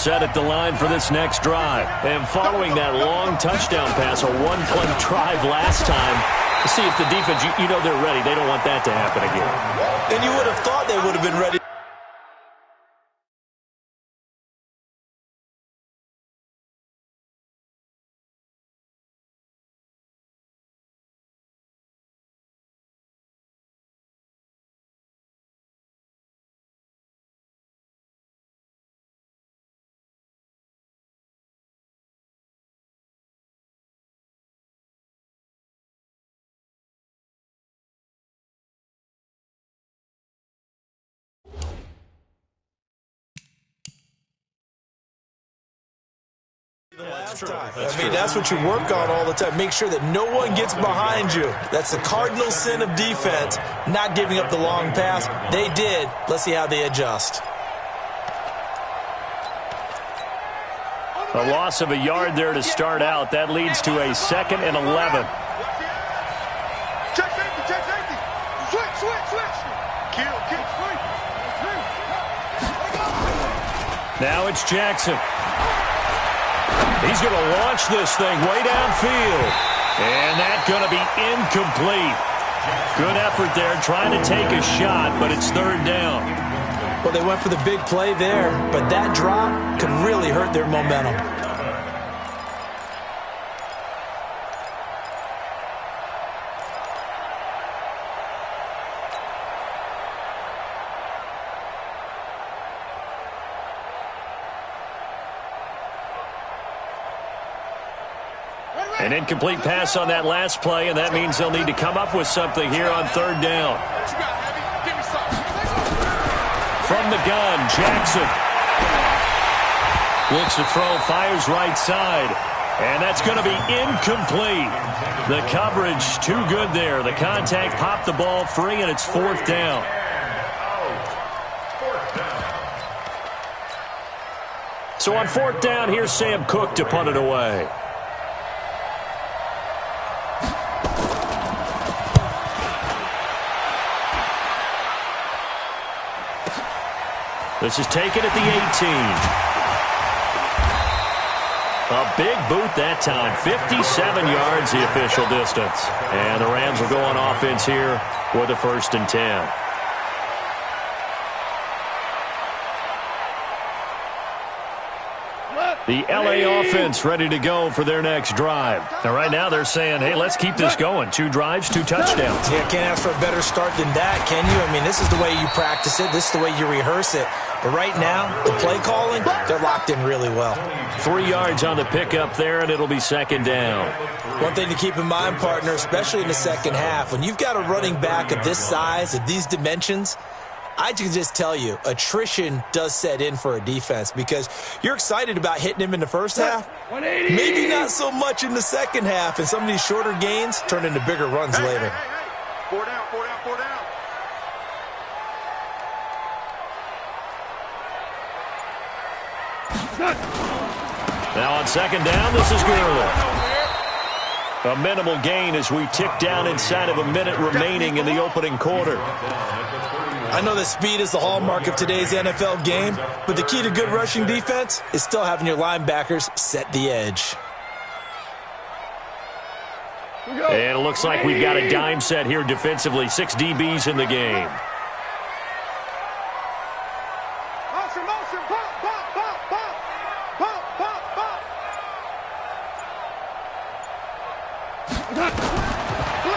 set at the line for this next drive. And following that long touchdown pass, a one-play drive last time, see if the defense, you know they're ready. They don't want that to happen again. And you would have thought they would have been ready. I mean, that's what you work on all the time. Make sure that no one gets behind you. That's the cardinal sin of defense, not giving up the long pass. They did. Let's see how they adjust. A loss of a yard there to start out. That leads to a 2nd and 11. Check safety. Switch. Kill. Now it's Jackson. He's going to launch this thing way downfield. And that's going to be incomplete. Good effort there trying to take a shot, but it's 3rd down. Well, they went for the big play there, but that drop could really hurt their momentum. An incomplete pass on that last play, and that means they'll need to come up with something here on 3rd down. From the gun, Jackson. Looks to throw, fires right side. And that's going to be incomplete. The coverage too good there. The contact popped the ball free, and it's 4th down. So on 4th down, here's Sam Cook to punt it away. This is taken at the 18. A big boot that time. 57 yards the official distance. And the Rams will go on offense here with a 1st and 10. The LA offense ready to go for their next drive. Now, right now they're saying, hey, let's keep this going. 2 drives, 2 touchdowns. Yeah, can't ask for a better start than that, can you? I mean, this is the way you practice it. This is the way you rehearse it. But right now, the play calling, they're locked in really well. 3 yards on the pickup there, and it'll be 2nd down. One thing to keep in mind, partner, especially in the second half, when you've got a running back of this size, of these dimensions, I can just tell you, attrition does set in for a defense because you're excited about hitting him in the first half. Maybe not so much in the second half, and some of these shorter gains turn into bigger runs later. Hey. 4 down. Now on 2nd down, this is Gurley. A minimal gain as we tick down inside of a minute remaining in the opening quarter. I know that speed is the hallmark of today's NFL game, but the key to good rushing defense is still having your linebackers set the edge. And it looks like we've got a dime set here defensively. 6 DBs in the game. Motion.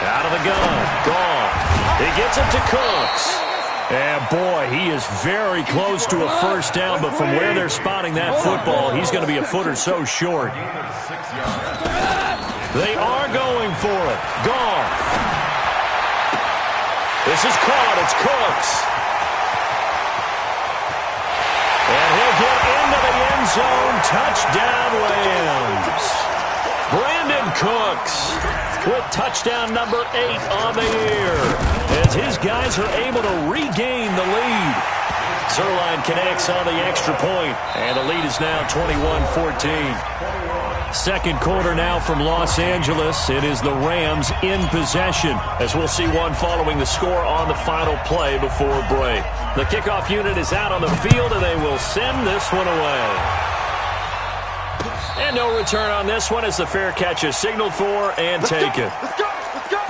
Out of the gun. Gone. He gets it to Cooks. And, boy, he is very close to a 1st down, but from where they're spotting that football, he's going to be a foot or so short. They are going for it. Gone. This is caught. It's Cooks. And he'll get into the end zone. Touchdown, Rams. Brandon Cooks with touchdown number 8 on the year as his guys are able to regain the lead. Zuerlein connects on the extra point, and the lead is now 21-14. Second quarter now from Los Angeles. It is the Rams in possession, as we'll see one following the score on the final play before break. The kickoff unit is out on the field, and they will send this one away. no return on this one as the fair catch is signaled for and taken. Let's go. Let's go.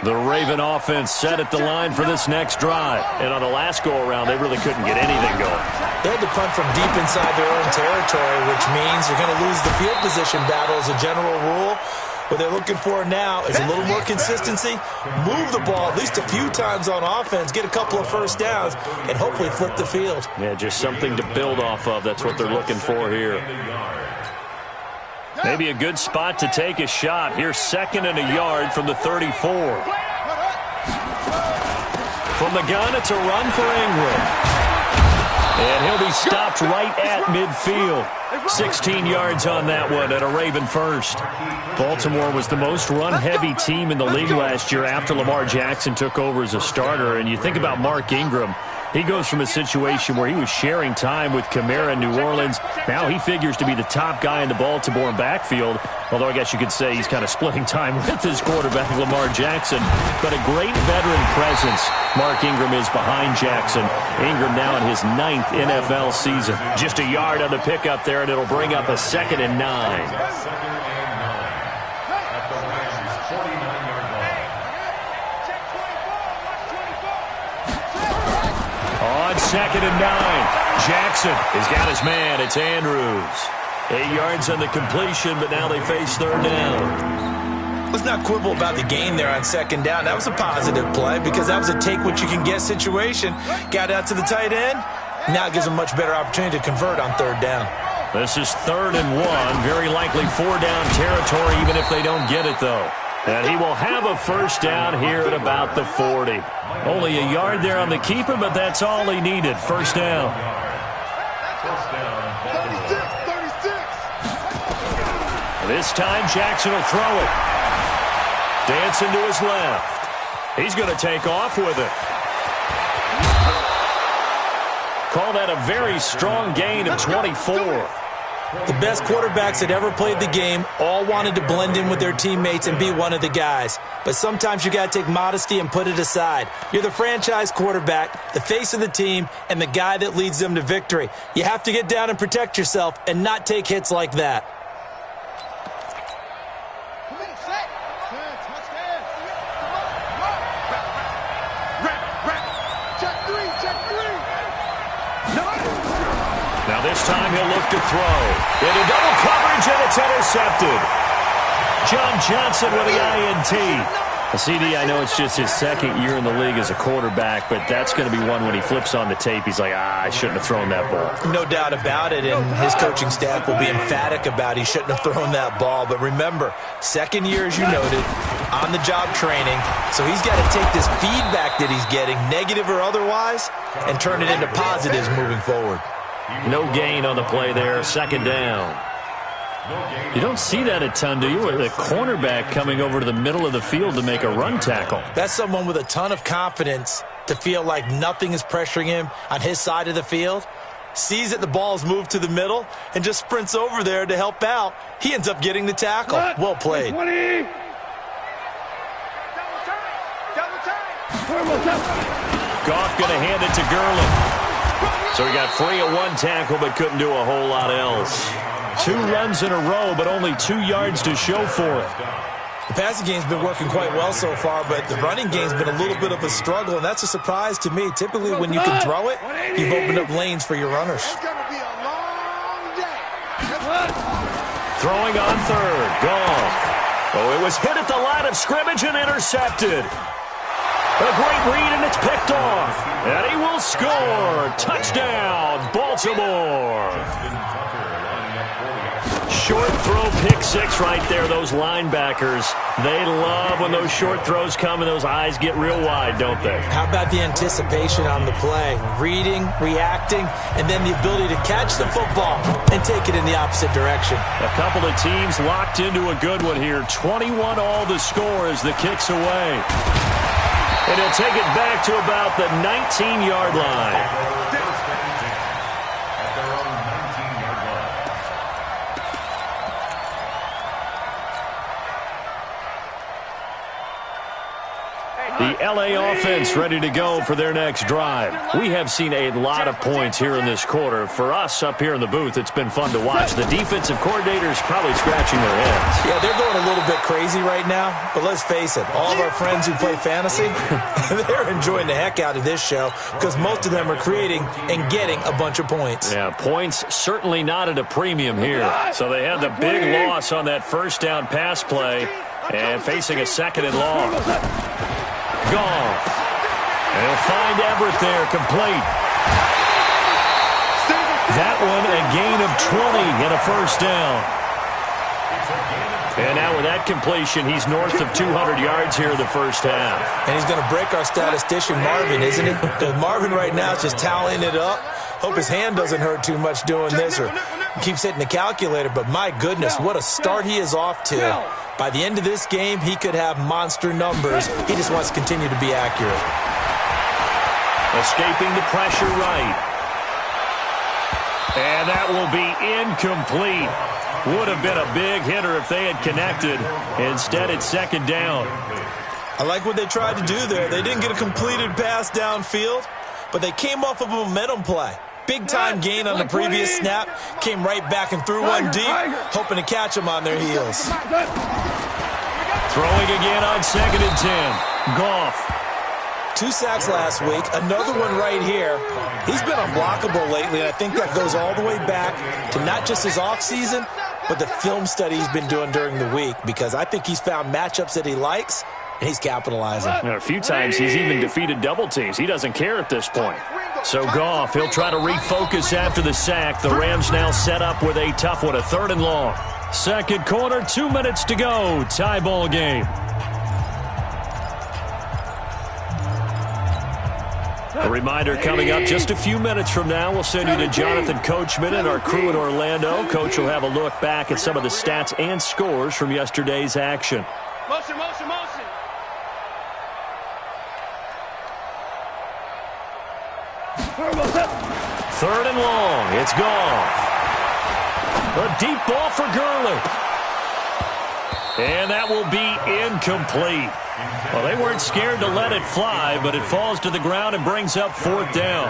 The Raven offense set at the line for this next drive. And on the last go-around, they really couldn't get anything going. They had to punt from deep inside their own territory, which means you're going to lose the field position battle as a general rule. What they're looking for now is a little more consistency, move the ball at least a few times on offense, get a couple of first downs, and hopefully flip the field. Yeah, just something to build off of. That's what they're looking for here. Maybe a good spot to take a shot. Here's 2nd and a yard from the 34. From the gun, it's a run for Ingram. And he'll be stopped right at midfield. 16 yards on that one at a Raven first. Baltimore was the most run-heavy team in the league last year after Lamar Jackson took over as a starter. And you think about Mark Ingram. He goes from a situation where he was sharing time with Kamara in New Orleans. Now he figures to be the top guy in the Baltimore backfield, although I guess you could say he's kind of splitting time with his quarterback, Lamar Jackson. But a great veteran presence. Mark Ingram is behind Jackson. Ingram now in his 9th NFL season. Just a yard on the pickup there, and it'll bring up a 2nd and 9. On 2nd and 9, Jackson has got his man. It's Andrews. 8 yards on the completion, but now they face 3rd down. Let's not quibble about the gain there on 2nd down. That was a positive play because that was a take-what-you-can-get situation. Got out to the tight end. Now it gives them a much better opportunity to convert on 3rd down. This is 3rd and 1. Very likely 4-down territory, even if they don't get it, though. And he will have a first down here at about the 40. Only a yard there on the keeper, but that's all he needed. First down. 36. This time Jackson will throw it. Dancing to his left. He's going to take off with it. Call that a very strong gain of 24. The best quarterbacks that ever played the game all wanted to blend in with their teammates and be one of the guys. But sometimes you got to take modesty and put it aside. You're the franchise quarterback, the face of the team, and the guy that leads them to victory. You have to get down and protect yourself and not take hits like that. Come on, set. Touchdown. Check 3. No. Now this time he'll look to throw. Into double coverage, and it's intercepted. John Johnson with the INT. CD, I know it's just his 2nd year in the league as a quarterback, but that's going to be one when he flips on the tape. He's like, I shouldn't have thrown that ball. No doubt about it, and his coaching staff will be emphatic about he shouldn't have thrown that ball. But remember, 2nd year, as you noted, on-the-job training, so he's got to take this feedback that he's getting, negative or otherwise, and turn it into positives moving forward. No gain on the play there. 2nd down. You don't see that a ton, do you? With a cornerback coming over to the middle of the field to make a run tackle. That's someone with a ton of confidence to feel like nothing is pressuring him on his side of the field. Sees that the ball is moved to the middle and just sprints over there to help out. He ends up getting the tackle. Well played. 20. Double time. Goff going to hand it to Gurley. So he got free of one tackle but couldn't do a whole lot else. 2 runs in a row, but only 2 yards to show for it. The passing game's been working quite well so far, but the running game's been a little bit of a struggle, and that's a surprise to me. Typically, when you can throw it, you've opened up lanes for your runners. It's going to be a long day. Throwing on 3rd. Goff. Oh, it was hit at the line of scrimmage and intercepted. A great read, and it's picked off. And he will score. Touchdown, Baltimore. Short throw, pick 6 right there. Those linebackers, they love when those short throws come and those eyes get real wide, don't they? How about the anticipation on the play? Reading, reacting, and then the ability to catch the football and take it in the opposite direction. A couple of teams locked into a good one here. 21 all the score as the kick's away. And he'll take it back to about the 19-yard line. The the L.A. offense ready to go for their next drive. We have seen a lot of points here in this quarter. For us up here in the booth, it's been fun to watch. The defensive coordinators probably scratching their heads. Yeah, they're going a little bit crazy right now, but let's face it, all of our friends who play fantasy, they're enjoying the heck out of this show because most of them are creating and getting a bunch of points. Yeah, points certainly not at a premium here. So they had the big loss on that first down pass play and facing a second and long. Goff. And he'll find Everett there, complete. That one a gain of 20 and a first down. And now with that completion, he's north of 200 yards here in the first half. And he's going to break our statistician Marvin, isn't he? Because Marvin right now is just tallying it up. Hope his hand doesn't hurt too much doing this or keeps hitting the calculator. But my goodness, what a start he is off to. By the end of this game, he could have monster numbers. He just wants to continue to be accurate. Escaping the pressure right. And that will be incomplete. Would have been a big hitter if they had connected. Instead, it's second down. I like what they tried to do there. They didn't get a completed pass downfield, but they came off of a momentum play. Big-time gain on the previous snap. Came right back and threw one deep, hoping to catch them on their heels. Throwing again on 2nd and 10. Goff. 2 sacks last week. Another one right here. He's been unblockable lately, and I think that goes all the way back to not just his offseason, but the film study he's been doing during the week, because I think he's found matchups that he likes, and he's capitalizing. A few times he's even defeated double teams. He doesn't care at this point. So Goff, he'll try to refocus after the sack. The Rams now set up with a tough one, a 3rd and long. Second quarter, 2 minutes to go. Tie ball game. A reminder coming up just a few minutes from now. We'll send you to Jonathan Coachman and our crew in Orlando. Coach will have a look back at some of the stats and scores from yesterday's action. Motion, motion, motion. Third and long. It's Goff. A deep ball for Gurley. And that will be incomplete. Well, they weren't scared to let it fly, but it falls to the ground and brings up 4th down.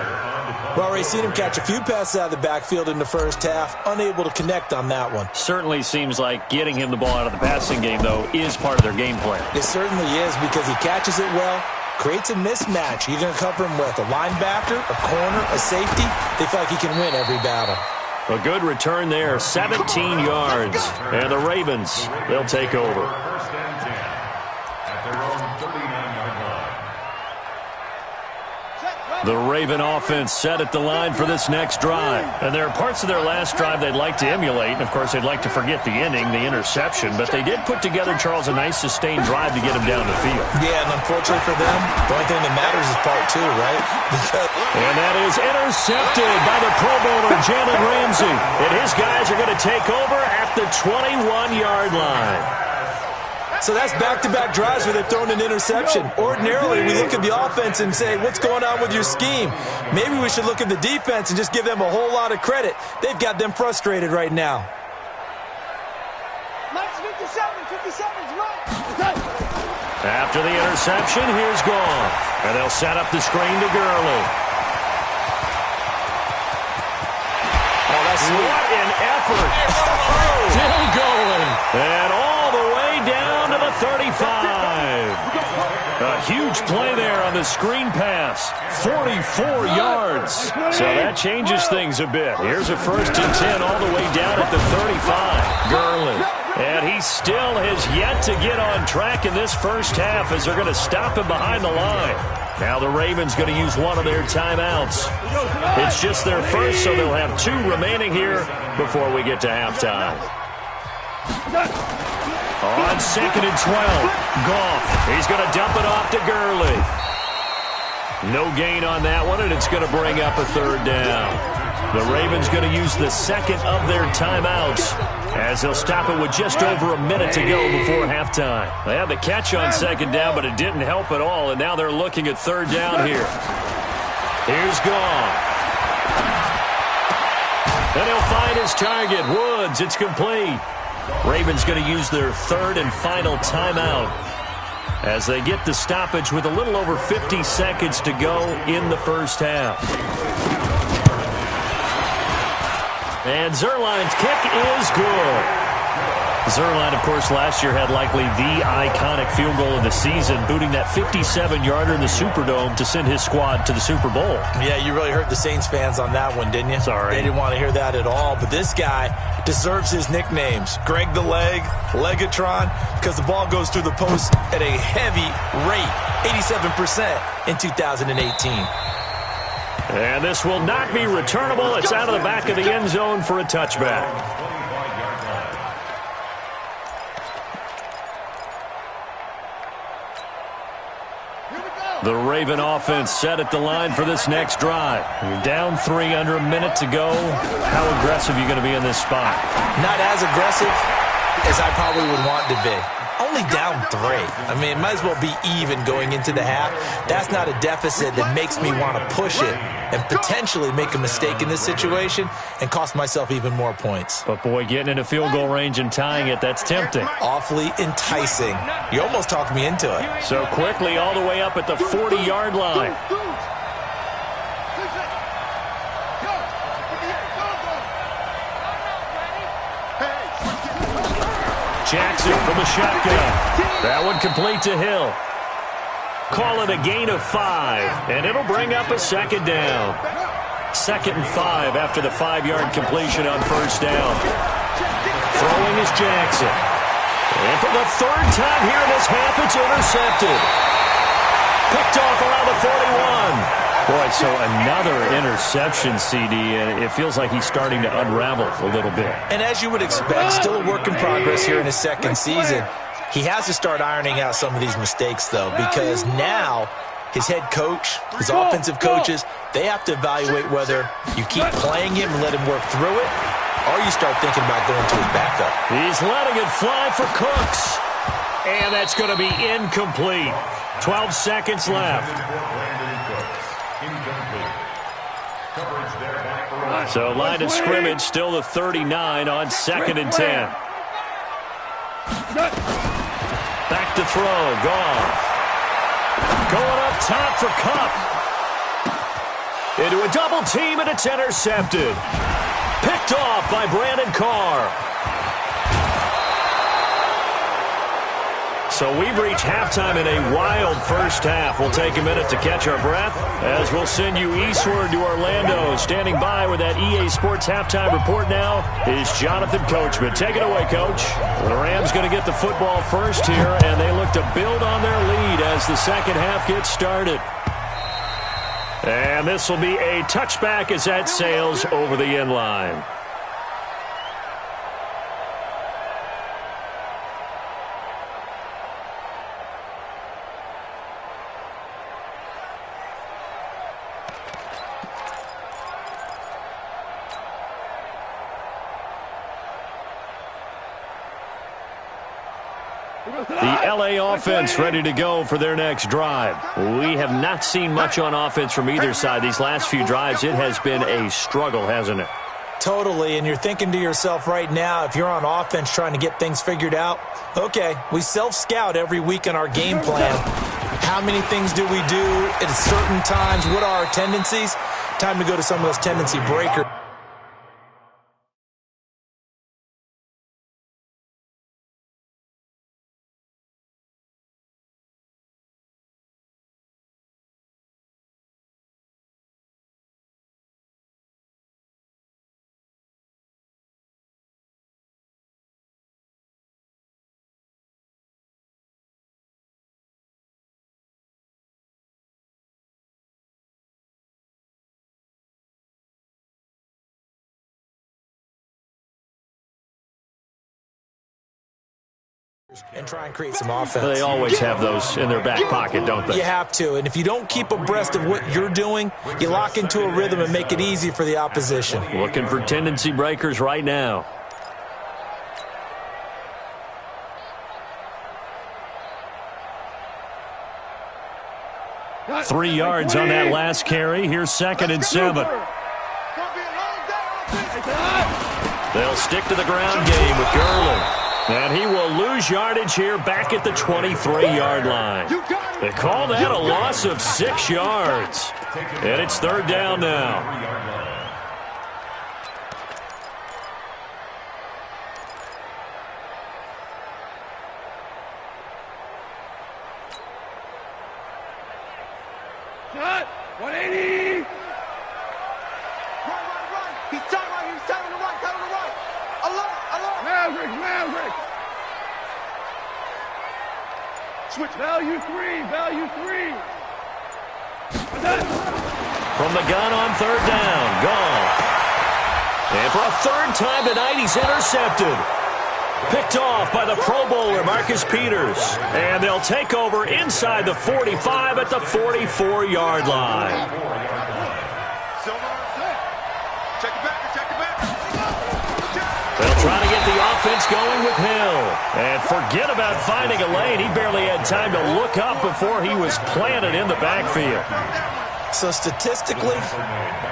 Well, we've seen him catch a few passes out of the backfield in the first half, unable to connect on that one. Certainly seems like getting him the ball out of the passing game, though, is part of their game plan. It certainly is, because he catches it well, creates a mismatch. You're going to cover him with a linebacker, a corner, a safety. They feel like he can win every battle. A good return there, 17 yards. And the Ravens, they'll take over. The Raven offense set at the line for this next drive. And there are parts of their last drive they'd like to emulate. And, of course, they'd like to forget the inning, the interception. But they did put together, Charles, a nice sustained drive to get him down the field. Yeah, and unfortunately for them, the only thing that matters is part 2, right? And that is intercepted by the Pro Bowler, Jalen Ramsey. And his guys are going to take over at the 21-yard line. So that's back-to-back drives where they've thrown an interception. Ordinarily, we look at the offense and say, what's going on with your scheme? Maybe we should look at the defense and just give them a whole lot of credit. They've got them frustrated right now. Mike's 57 is right. After the interception, here's Goff. And they'll set up the screen to Gurley. Oh, that's sweet. What an effort. Still going. And all the way down to the 35. A huge play there on the screen pass. 44 yards. So that changes things a bit. Here's a 1st and 10 all the way down at the 35. Gurley. And he still has yet to get on track in this first half as they're going to stop him behind the line. Now the Ravens going to use one of their timeouts. It's just their first, so they'll have 2 remaining here before we get to halftime. On 2nd and 12, Goff. He's going to dump it off to Gurley. No gain on that one, and it's going to bring up a 3rd down. The Ravens going to use the second of their timeouts as they'll stop it with just over a minute to go before halftime. They had the catch on 2nd down, but it didn't help at all, and now they're looking at 3rd down here. Here's Goff. And he'll find his target, Woods. It's complete. Ravens going to use their 3rd and final timeout. as they get the stoppage with a little over 50 seconds to go in the first half. And Zuerlein's kick is good. Zuerlein, of course, last year had likely the iconic field goal of the season, booting that 57-yarder in the Superdome to send his squad to the Super Bowl. Yeah, you really hurt the Saints fans on that one, didn't you? Sorry. They didn't want to hear that at all. But this guy deserves his nicknames. Greg the Leg, Legatron, because the ball goes through the post at a heavy rate, 87% in 2018. And this will not be returnable. It's out of the back of the end zone for a touchback. The Raven offense set at the line for this next drive. You're down 3, under a minute to go. How aggressive are you going to be in this spot? Not as aggressive as I probably would want to be. Only down 3. I mean, it might as well be even going into the half. That's not a deficit that makes me want to push it and potentially make a mistake in this situation and cost myself even more points. But, boy, getting into field goal range and tying it, that's tempting. Awfully enticing. You almost talked me into it. So quickly all the way up at the 40-yard line. Jackson from the shotgun. That one complete to Hill. Call it a gain of 5, and it'll bring up a second down. 2nd and 5 after the 5-yard completion on first down. Throwing is Jackson. And for the 3rd time here in this half, it's intercepted. Picked off around the 41. Boy, so another interception, CD, and it feels like he's starting to unravel a little bit. And as you would expect, still a work in progress here in his 2nd season. He has to start ironing out some of these mistakes, though, because now his head coach, his offensive coaches, they have to evaluate whether you keep playing him and let him work through it, or you start thinking about going to his backup. He's letting it fly for Cooks. And that's going to be incomplete. 12 seconds left. So line of scrimmage still the 39 on 2nd and 10. Back to throw. Goff. Going up top for Kupp. Into a double team, and it's intercepted. Picked off by Brandon Carr. So we've reached halftime in a wild first half. We'll take a minute to catch our breath as we'll send you eastward to Orlando. Standing by with that EA Sports halftime report now is Jonathan Coachman. Take it away, Coach. The Rams going to get the football first here, and they look to build on their lead as the second half gets started. And this will be a touchback as that sails over the end line. The LA offense ready to go for their next drive. We have not seen much on offense from either side. These last few drives, it has been a struggle, hasn't it? Totally, and you're thinking to yourself right now, if you're on offense trying to get things figured out, okay, we self-scout every week in our game plan. How many things do we do at certain times? What are our tendencies? Time to go to some of those tendency breakers. And try and create some offense. They always have those in their back pocket, don't they? You have to, and if you don't keep abreast of what you're doing, you lock into a rhythm and make it easy for the opposition. Looking for tendency breakers right now. Three yards on that last carry. Here's 2nd and 7. They'll stick to the ground game with Gurley. And he will lose yardage here back at the 23-yard line. They call that a loss of 6 yards. And it's third down now. Cut! 180! Run! He's tight right here. He's tight on the right. Tight on the right. Alert! Maverick! Switch. Value 3. From the gun on third down. Goff. And for a third time tonight, he's intercepted. Picked off by the Pro Bowler, Marcus Peters. And they'll take over inside the 45 at the 44-yard line. Check it back. They'll try to get the offense going with Hill. And forget about finding a lane. He barely had time to look up before he was planted in the backfield. So statistically,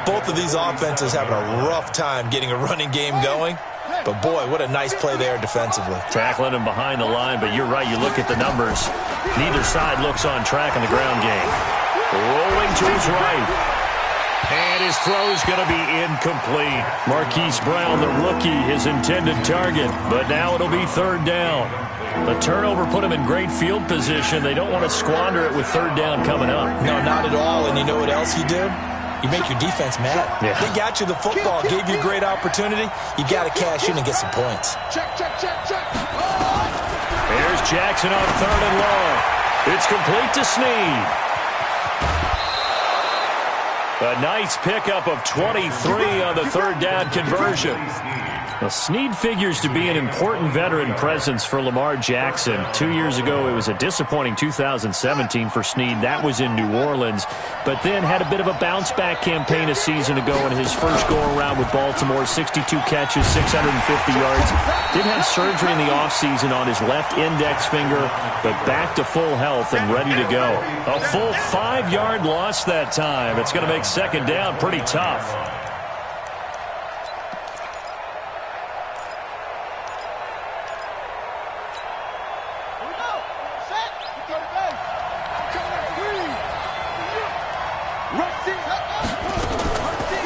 both of these offenses having a rough time getting a running game going. But, boy, what a nice play there defensively. Tackling him behind the line, but you're right. You look at the numbers. Neither side looks on track in the ground game. Rolling to his right. And his throw's going to be incomplete. Marquise Brown, the rookie, his intended target. But now it'll be third down. The turnover put him in great field position. They don't want to squander it with third down coming up. No, not at all. And you know what else you do? You make your defense mad. Yeah. They got you the football, gave you a great opportunity. You got to cash in and get some points. Check. Here's Jackson on third and long. It's complete to Snead. A nice pickup of 23 on the third down conversion. Now, Snead figures to be an important veteran presence for Lamar Jackson. 2 years ago, it was a disappointing 2017 for Snead. That was in New Orleans, but then had a bit of a bounce-back campaign a season ago in his first go-around with Baltimore. 62 catches, 650 yards. Did have surgery in the offseason on his left index finger, but back to full health and ready to go. A full 5-yard loss that time. It's going to make second down pretty tough.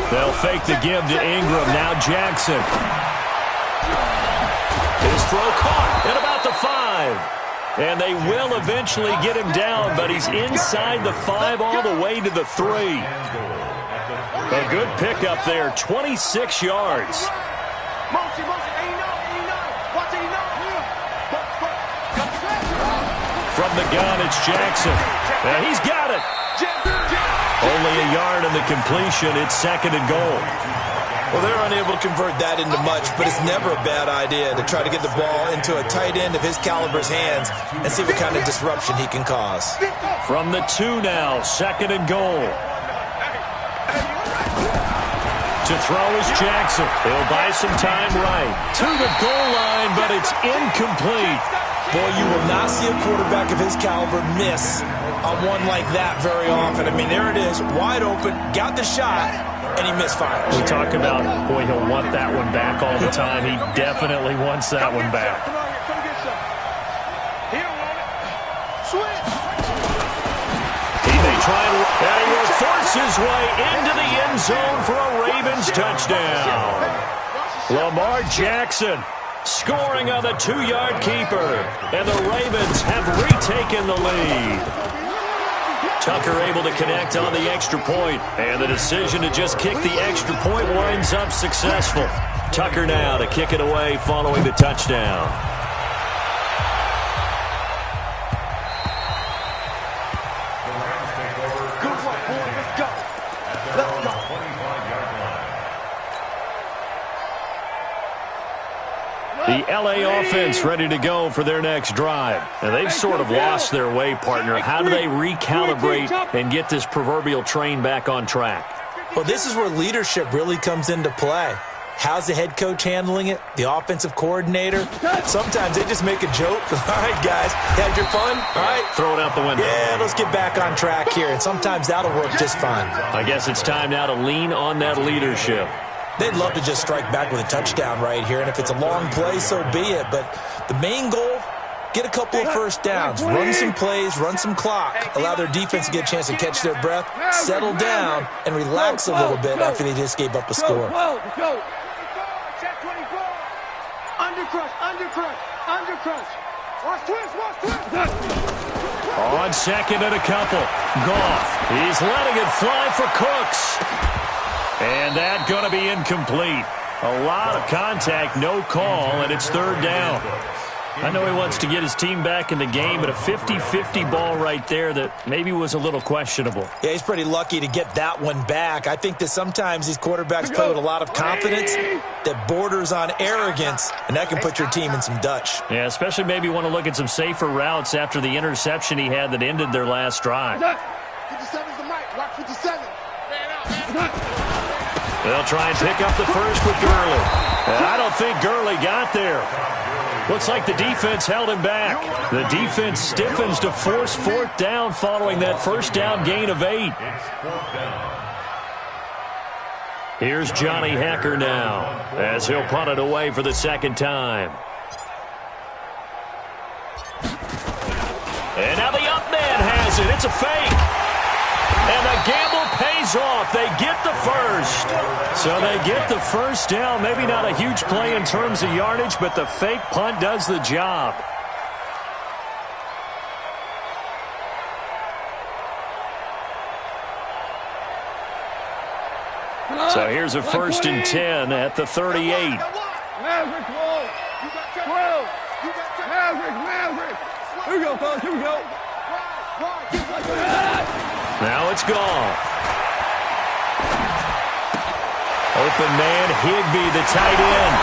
They'll fake the give to Ingram. Now Jackson. His throw caught at about the 5. And they will eventually get him down, but he's inside the 5 all the way to the 3. A good pickup there, 26 yards. Motion. 89. Watch 89. From the gun, it's Jackson. And he's got it. Only a yard in the completion. It's second and goal. Well, they're unable to convert that into much, but it's never a bad idea to try to get the ball into a tight end of his caliber's hands and see what kind of disruption he can cause. From the 2 now, second and goal. To throw is Jackson. He'll buy some time right. To the goal line, but it's incomplete. Boy, you will not see a quarterback of his caliber miss on one like that very often. I mean, there it is, wide open, got the shot, and he misfires. We talk about, boy, he'll want that one back all the time. He definitely wants that one back. Come get some. He don't want it. Switch. He may try and he will force his way into the end zone for a Ravens touchdown. Lamar Jackson scoring on the 2-yard keeper, and the Ravens have retaken the lead. Tucker able to connect on the extra point, and the decision to just kick the extra point winds up successful. Tucker now to kick it away following the touchdown. Good work, boy. Let's go. The L.A. offense ready to go for their next drive. And they've sort of lost their way, partner. How do they recalibrate and get this proverbial train back on track? Well, this is where leadership really comes into play. How's the head coach handling it? The offensive coordinator? Sometimes they just make a joke. All right, guys, had your fun? All right. Throw it out the window. Yeah, let's get back on track here. And sometimes that'll work just fine. I guess it's time now to lean on that leadership. They'd love to just strike back with a touchdown right here, and if it's a long play, so be it. But the main goal, get a couple of first downs, run some plays, run some clock, allow their defense to get a chance to catch their breath, settle down, and relax a little bit after they just gave up a score. Check 24. Undercrush. Watch twist. On second and a couple. Goff. He's letting it fly for Cooks. And that going to be incomplete. A lot of contact, no call, and it's third down. I know he wants to get his team back in the game, but a 50-50 ball right there that maybe was a little questionable. Yeah, he's pretty lucky to get that one back. I think that sometimes these quarterbacks play with a lot of confidence that borders on arrogance, and that can put your team in some Dutch. Yeah, especially maybe want to look at some safer routes after the interception he had that ended their last drive. 57's the mic. Watch 57. They'll try and pick up the first with Gurley. I don't think Gurley got there. Looks like the defense held him back. The defense stiffens to force fourth down following that first down gain of 8. Here's Johnny Hekker now as he'll punt it away for the second time. And now the up man has it. It's a fake. And the gamble pays off. They get the first. So they get the first down. Maybe not a huge play in terms of yardage, but the fake punt does the job. So here's a 1st and 10 at the 38. Maverick, 12. Maverick. Here we go, fellas. Here we go. Now it's Goff. Open man, Higbee, the tight end.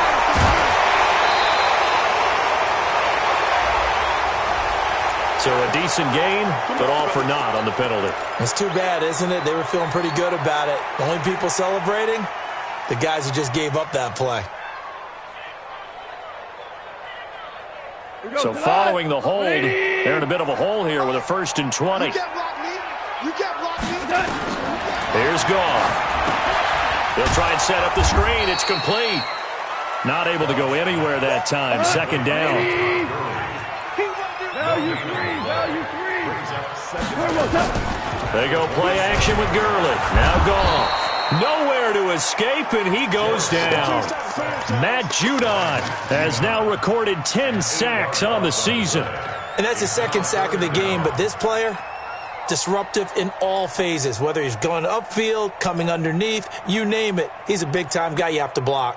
So a decent gain, but all for naught on the penalty. It's too bad, isn't it? They were feeling pretty good about it. The only people celebrating, the guys who just gave up that play. So following the hold, they're in a bit of a hole here with a 1st and 20. Here's Goff. They'll try and set up the screen. It's complete. Not able to go anywhere that time. Second down. They go play action with Gurley. Now Goff. Nowhere to escape, and he goes down. Matt Judon has now recorded 10 sacks on the season. And that's his second sack of the game, but this player, disruptive in all phases, whether he's going upfield, coming underneath, you name it. He's a big-time guy you have to block.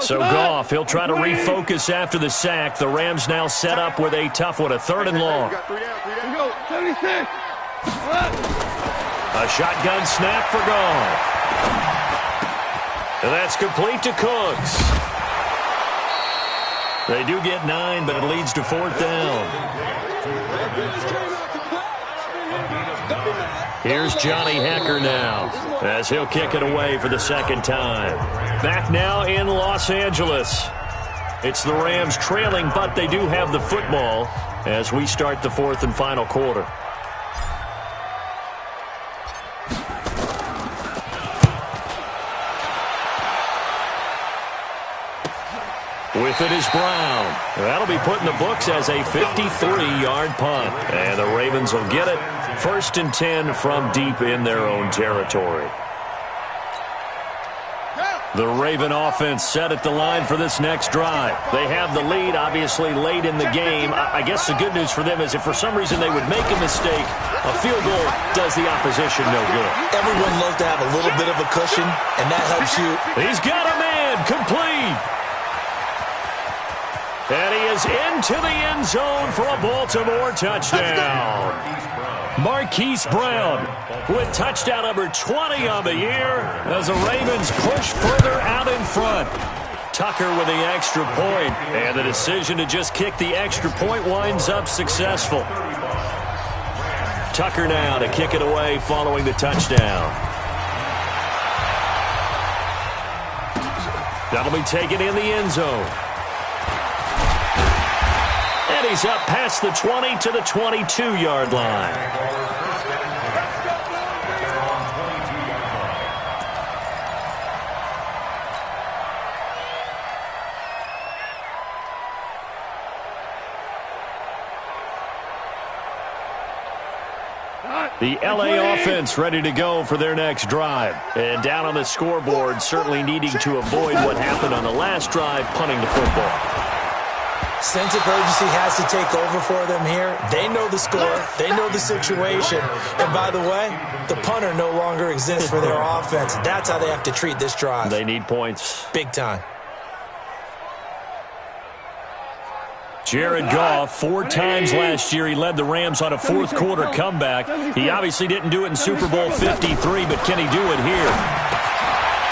So Goff, he'll try to refocus after the sack. The Rams now set up with a tough one, a 3rd and long. A shotgun snap for Goff. And that's complete to Cooks. They do get 9, but it leads to 4th down. Here's Johnny Hekker now as he'll kick it away for the second time. Back now in Los Angeles. It's the Rams trailing, but they do have the football as we start the 4th and final quarter. With it is Brown. That'll be put in the books as a 53-yard punt. And the Ravens will get it. 1st and 10 from deep in their own territory. The Raven offense set at the line for this next drive. They have the lead, obviously, late in the game. I guess the good news for them is if for some reason they would make a mistake, a field goal does the opposition no good. Everyone loves to have a little bit of a cushion, and that helps you. He's got a man, complete. And he is into the end zone for a Baltimore touchdown. Marquise Brown with touchdown number 20 on the year as the Ravens push further out in front. Tucker with the extra point, and the decision to just kick the extra point winds up successful. Tucker now to kick it away following the touchdown. That'll be taken in the end zone. And he's up past the 20 to the 22-yard line. The LA offense ready to go for their next drive. And down on the scoreboard, certainly needing to avoid what happened on the last drive, punting the football. Sense of urgency has to take over for them here. They know the score. They know the situation. And by the way, the punter no longer exists for their offense. That's how they have to treat this drive. They need points. Big time. Jared Goff, 4 times last year, he led the Rams on a fourth-quarter comeback. He obviously didn't do it in Super Bowl 53, but can he do it here?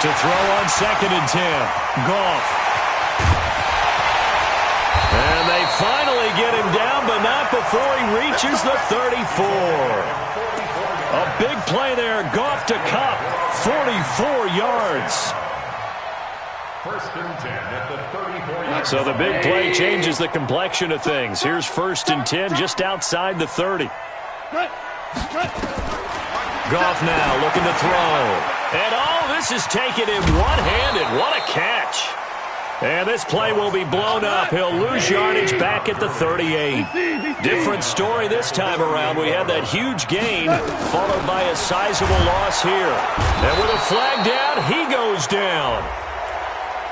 To throw on 2nd and 10. Goff. And they finally get him down, but not before he reaches the 34. A big play there. Goff to Kupp, 44 yards. First and 10 at the 34. So the big play changes the complexion of things. Here's 1st and 10 just outside the 30. Goff now looking to throw. And this is taken in one-handed. What a catch. And this play will be blown up. He'll lose yardage back at the 38. Different story this time around. We had that huge gain followed by a sizable loss here. And with a flag down, he goes down.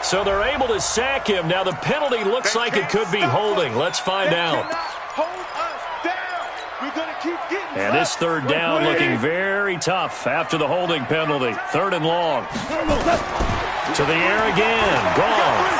So they're able to sack him. Now the penalty looks like it could be holding. Let's find out. And this 3rd down looking very tough after the holding penalty. 3rd and long. To the air again. Goff.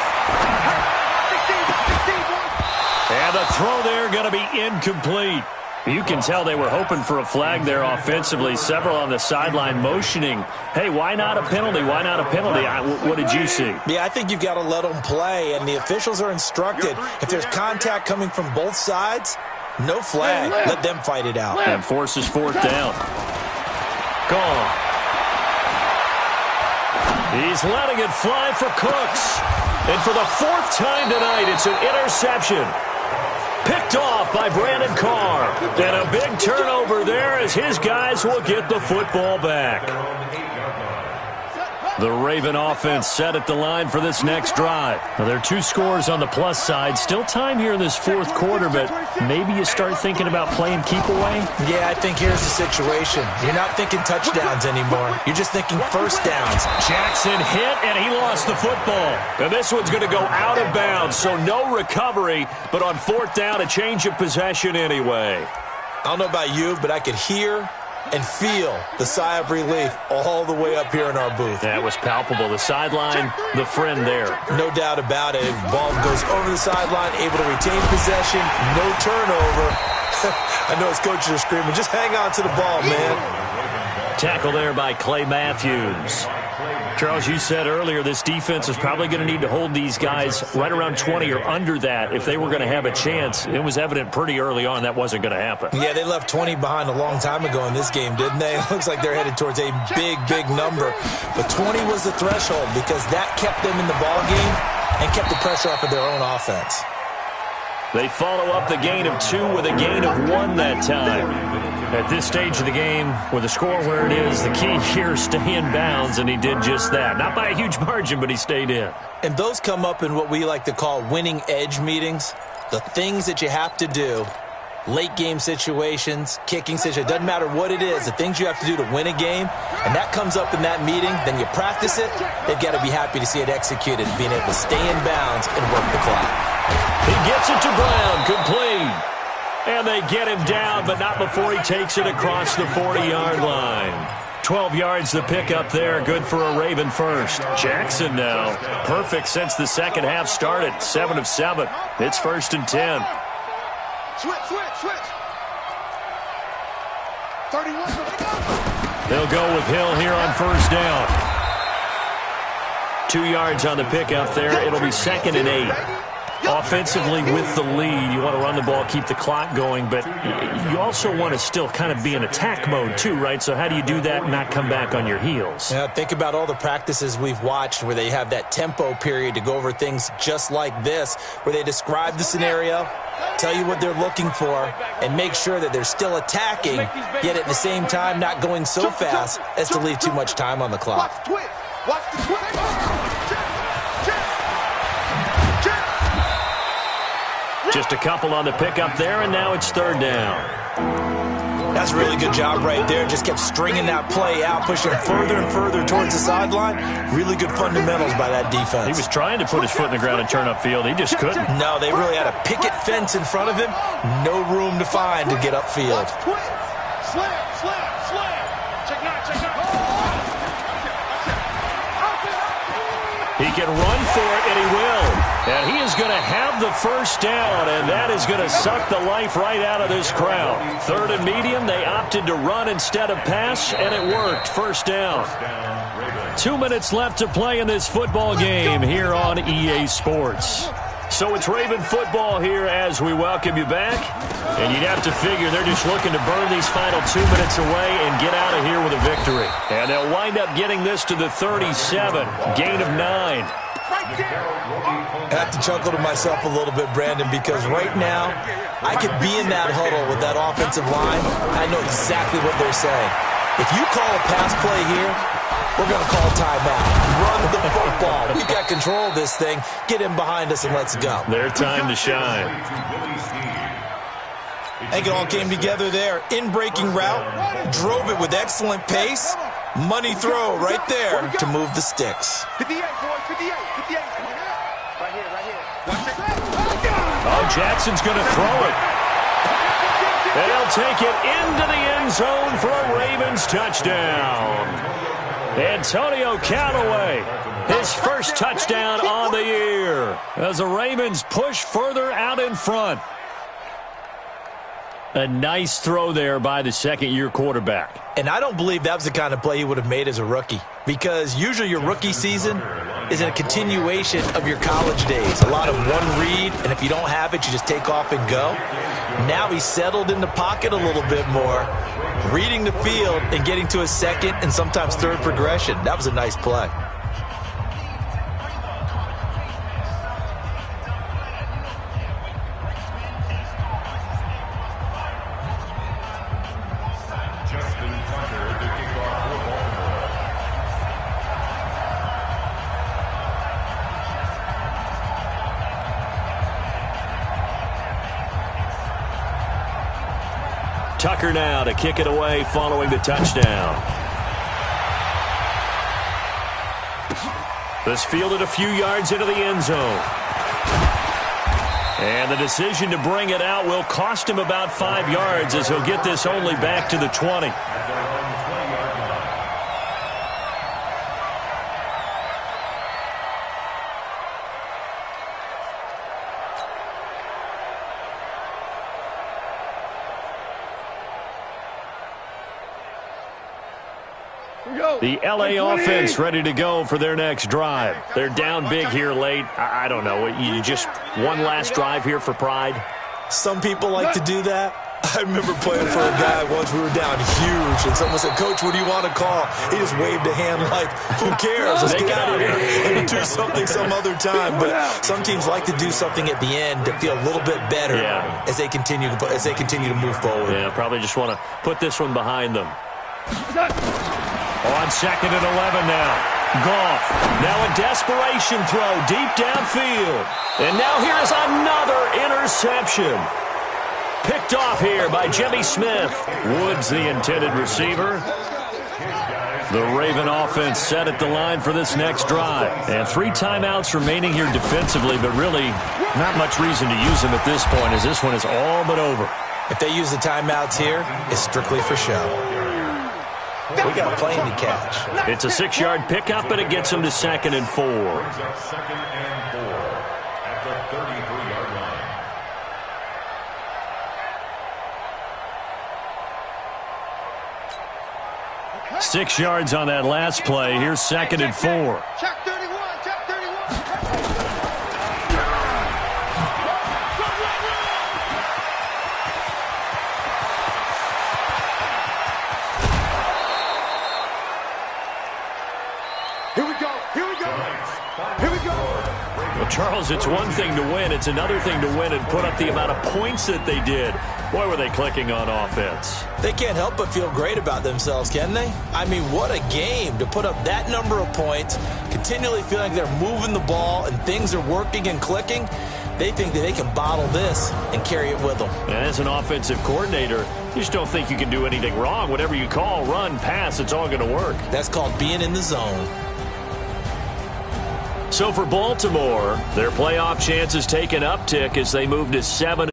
And the throw there going to be incomplete. You can tell they were hoping for a flag there offensively. Several on the sideline motioning, hey, why not a penalty? Why not a penalty? What did you see? Yeah, I think you've got to let them play, and the officials are instructed. If there's contact coming from both sides, no flag. Let them fight it out. And forces 4th down. Gone. He's letting it fly for Cooks. And for the 4th time tonight, it's an interception. Picked off by Brandon Carr. And a big turnover there as his guys will get the football back. The Raven offense set at the line for this next drive. Now, there are 2 scores on the plus side. Still time here in this 4th quarter, but maybe you start thinking about playing keep away? Yeah, I think here's the situation. You're not thinking touchdowns anymore. You're just thinking 1st downs. Jackson hit, and he lost the football. And this one's going to go out of bounds, so no recovery, but on 4th down, a change of possession anyway. I don't know about you, but I could hear and feel the sigh of relief all the way up here in our booth. That was palpable. The sideline, the friend there. No doubt about it. Ball goes over the sideline, able to retain possession, no turnover. I know his coaches are screaming, just hang on to the ball, man. Tackle there by Clay Matthews. Charles, you said earlier this defense is probably going to need to hold these guys right around 20 or under that if they were going to have a chance. It was evident pretty early on that wasn't going to happen. Yeah, they left 20 behind a long time ago in this game, didn't they? It looks like they're headed towards a big, big number. But 20 was the threshold because that kept them in the ball game and kept the pressure off of their own offense. They follow up the gain of 2 with a gain of 1 that time. At this stage of the game, with the score where it is, the key here is stay in bounds, and he did just that. Not by a huge margin, but he stayed in. And those come up in what we like to call winning edge meetings. The things that you have to do, late game situations, kicking situations, doesn't matter what it is, the things you have to do to win a game, and that comes up in that meeting, then you practice it, they've got to be happy to see it executed, being able to stay in bounds and work the clock. He gets it to Brown, complete. And they get him down, but not before he takes it across the 40-yard line. 12 yards the pickup there, good for a Raven first. Jackson now, perfect since the second half started, 7 of 7. It's 1st and 10. Switch. 31. They'll go with Hill here on 1st down. 2 yards on the pickup there. It'll be 2nd and 8. Offensively with the lead, you want to run the ball, keep the clock going, but you also want to still kind of be in attack mode too, right? So how do you do that and not come back on your heels? Yeah, think about all the practices we've watched where they have that tempo period to go over things just like this, where they describe the scenario, tell you what they're looking for, and make sure that they're still attacking, yet at the same time not going so fast as to leave too much time on the clock. Watch the twitch. Just a couple on the pickup there, and now it's 3rd down. That's a really good job right there. Just kept stringing that play out, pushing further and further towards the sideline. Really good fundamentals by that defense. He was trying to put his foot in the ground and turn upfield. He just couldn't. No, they really had a picket fence in front of him. No room to find to get upfield. He can run for it, and he will. And he is going to have the first down, and that is going to suck the life right out of this crowd. 3rd and medium, they opted to run instead of pass, and it worked. First down. 2 minutes left to play in this football game here on EA Sports. So it's Raven football here as we welcome you back. And you'd have to figure they're just looking to burn these final 2 minutes away and get out of here with a victory. And they'll wind up getting this to the 37. Gain of 9. I have to chuckle to myself a little bit, Brandon, because right now I could be in that huddle with that offensive line. I know exactly what they're saying. If you call a pass play here, we're going to call timeout. Run the football. We got control of this thing. Get in behind us and let's go. Their time to shine. I think it all came together there. In-breaking route. Drove it with excellent pace. Money throw right there to move the sticks. 58, boys, 58, 58. Right here. Oh, Jackson's going to throw it. They'll take it into the end zone for a Ravens touchdown. Antonio Callaway, his first touchdown on the year as the Ravens push further out in front. A nice throw there by the second-year quarterback. And I don't believe that was the kind of play he would have made as a rookie, because usually your rookie season is a continuation of your college days. A lot of one read, and if you don't have it, you just take off and go. Now he's settled in the pocket a little bit more, reading the field and getting to a second and sometimes third progression. That was a nice play. Tucker now to kick it away following the touchdown. This fielded a few yards into the end zone. And the decision to bring it out will cost him about 5 yards as he'll get this only back to the 20. The L.A. offense ready to go for their next drive. They're down big here late. I don't know. You just one last drive here for pride? Some people like to do that. I remember playing for a guy once. We were down huge, and someone said, "Coach, what do you want to call?" He just waved a hand like, "Who cares? Let's get out of here and do something some other time." But some teams like to do something at the end to feel a little bit better as they continue to move forward. Yeah, probably just want to put this one behind them. On 2nd and 11 now. Goff. Now a desperation throw deep downfield. And now here's another interception. Picked off here by Jimmy Smith. Woods the intended receiver. The Raven offense set at the line for this next drive. And 3 timeouts remaining here defensively, but really not much reason to use them at this point as this one is all but over. If they use the timeouts here, it's strictly for show. We got a plane to catch. It's a 6-yard pickup, and it gets them to 2nd and 4. 2nd and 4 at the 33-yard line. 6 yards on that last play. Here's 2nd and 4. Check 31, check 31. Well, Charles, it's one thing to win. It's another thing to win and put up the amount of points that they did. Boy, were they clicking on offense. They can't help but feel great about themselves, can they? I mean, what a game to put up that number of points, continually feeling like they're moving the ball and things are working and clicking. They think that they can bottle this and carry it with them. And as an offensive coordinator, you just don't think you can do anything wrong. Whatever you call, run, pass, it's all going to work. That's called being in the zone. So for Baltimore, their playoff chances take an uptick as they move to 7-2